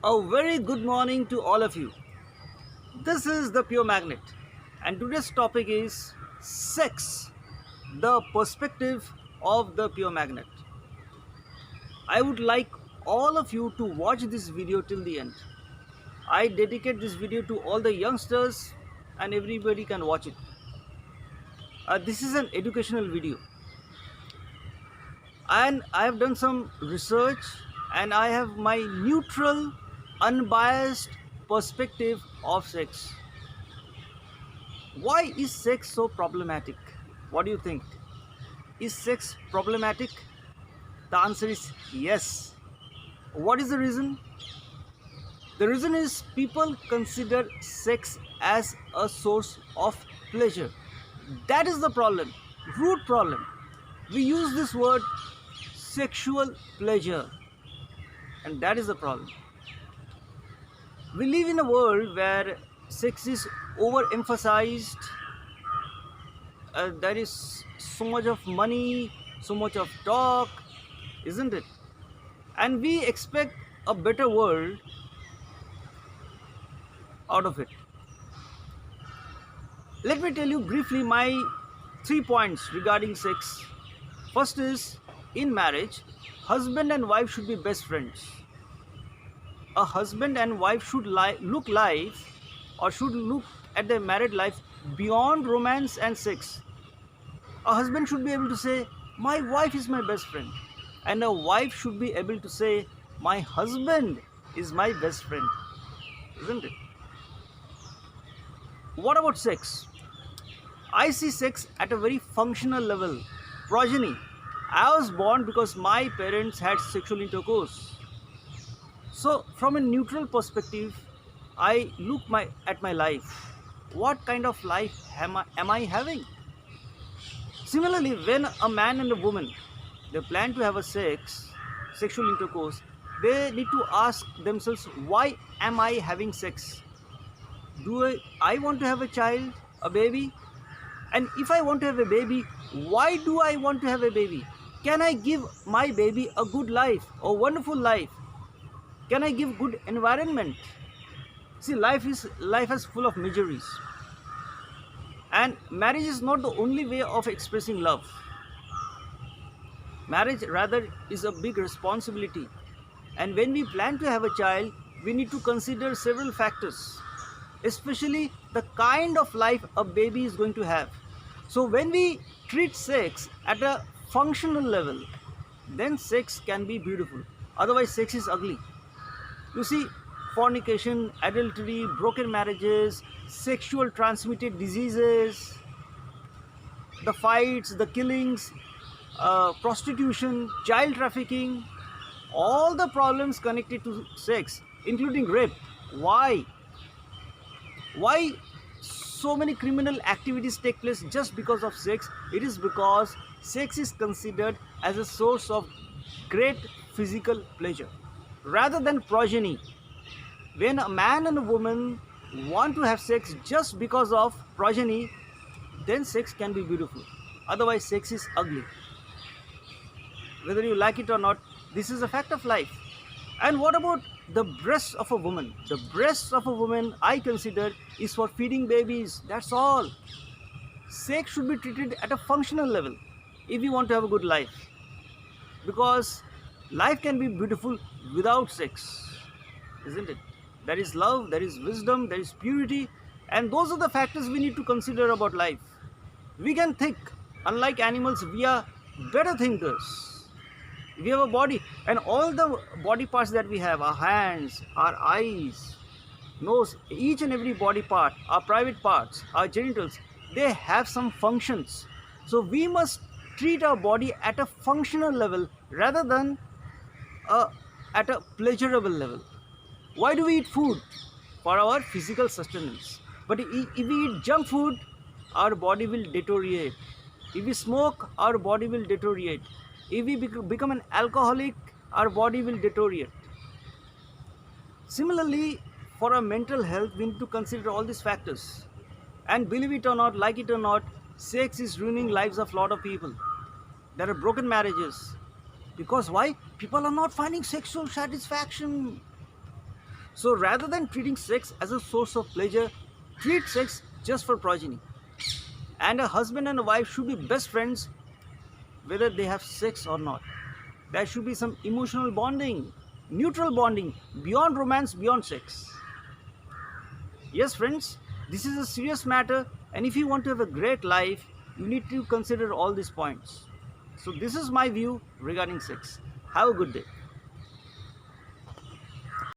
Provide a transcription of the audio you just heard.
A very good morning to all of you. This is the Pure Magnet, and today's topic is sex, the perspective of the Pure Magnet. I would like all of you to watch this video till the end. I dedicate this video to all the youngsters, and everybody can watch it. This is an educational video, and I have done some research, and I have my neutral, unbiased perspective of sex. Why is sex so problematic? What do you think? Is sex problematic? The answer is yes. What is the reason? The reason is people consider sex as a source of pleasure. That is the problem, root problem. We use this word sexual pleasure, and that is the problem. We live in a world where sex is overemphasized. There is so much of money, so much of talk, isn't it? And we expect a better world out of it. Let me tell you briefly my 3 points regarding sex. First is, in marriage, husband and wife should be best friends. A husband and wife should look at their married life beyond romance and sex. A husband should be able to say, my wife is my best friend, and a wife should be able to say, my husband is my best friend, isn't it? What about sex? I see sex at a very functional level. Progeny. I was born because my parents had sexual intercourse. So, from a neutral perspective, I look at my life. What kind of life am I having? Similarly, when a man and a woman they plan to have a sexual intercourse, they need to ask themselves, why am I having sex? Do I want to have a child, a baby? And if I want to have a baby, why do I want to have a baby? Can I give my baby a good life, a wonderful life? Can I give good environment? See, life is full of miseries. And marriage is not the only way of expressing love. Marriage rather is a big responsibility. And when we plan to have a child, we need to consider several factors, especially the kind of life a baby is going to have. So when we treat sex at a functional level, then sex can be beautiful. Otherwise, sex is ugly. You see, fornication, adultery, broken marriages, sexual transmitted diseases, the fights, the killings, prostitution, child trafficking, all the problems connected to sex, including rape. Why? Why so many criminal activities take place just because of sex? It is because sex is considered as a source of great physical pleasure rather than progeny. When a man and a woman want to have sex just because of progeny, then sex can be beautiful. Otherwise, sex is ugly. Whether you like it or not, this is a fact of life. And what about the breasts of a woman? The breasts of a woman, I consider, is for feeding babies. That's all. Sex should be treated at a functional level if you want to have a good life. Because life can be beautiful without sex, isn't it? There is love, there is wisdom, there is purity, and those are the factors we need to consider about life. We can think. Unlike animals, we are better thinkers. We have a body, and all the body parts that we have, our hands, our eyes, nose, each and every body part, our private parts, our genitals, they have some functions. So we must treat our body at a functional level rather than at a pleasurable level. Why do we eat food? For our physical sustenance. But if we eat junk food, our body will deteriorate. If we smoke, our body will deteriorate. If we become an alcoholic, our body will deteriorate. Similarly, for our mental health, we need to consider all these factors. And believe it or not, like it or not, sex is ruining lives of a lot of people. There are broken marriages. Because why? People are not finding sexual satisfaction. So rather than treating sex as a source of pleasure, treat sex just for progeny. And a husband and a wife should be best friends whether they have sex or not. There should be some emotional bonding, neutral bonding, beyond romance, beyond sex. Yes, friends, this is a serious matter, and if you want to have a great life, you need to consider all these points. So, this is my view regarding sex. Have a good day.